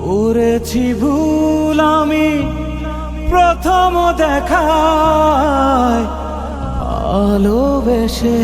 করেছি ভুল আমি প্রথম দেখায় ভালোবেসে।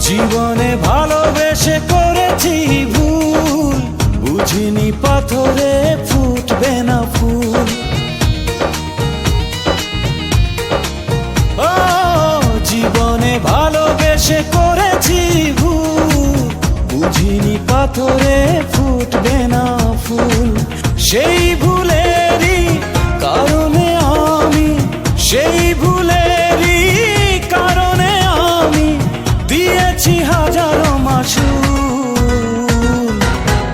জীবনে ভালোবেসে করেছি ভুল, বুঝিনি পাথরে ফুটবে না ফুল। ও জীবনে ভালোবেসে করেছি ভুল, বুঝিনি পাথরে ফুটবে না ফুল। সেই ভুলেরই কারণে আমি, সেই ভুলেরই কারণে আমি দিয়েছি হাজারো মাসুল।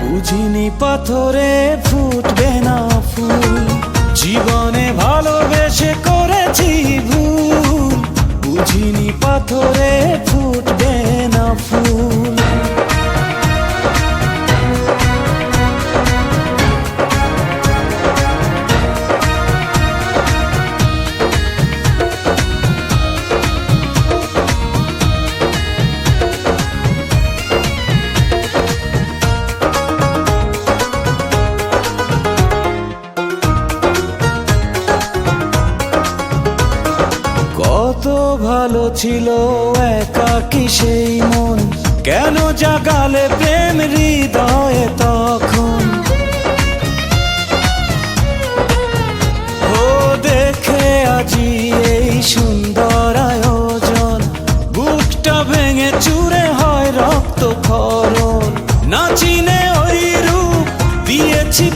বুঝিনি পাথরে ফুটবে না ফুল, জীবনে ভালোবেসে করেছি ভুল, বুঝিনি পাথরে ফুটবে না ফুল। কত ভালো ছিল একাকী সেই মন, কেন জাগালে প্রেম হৃদয়ে তখন। ও দেখে আজি এই সুন্দর আয়োজন, বুকটা ভেঙে চুরে হয় রক্তক্ষরণ। না চিনে ওই রূপ দিয়েছি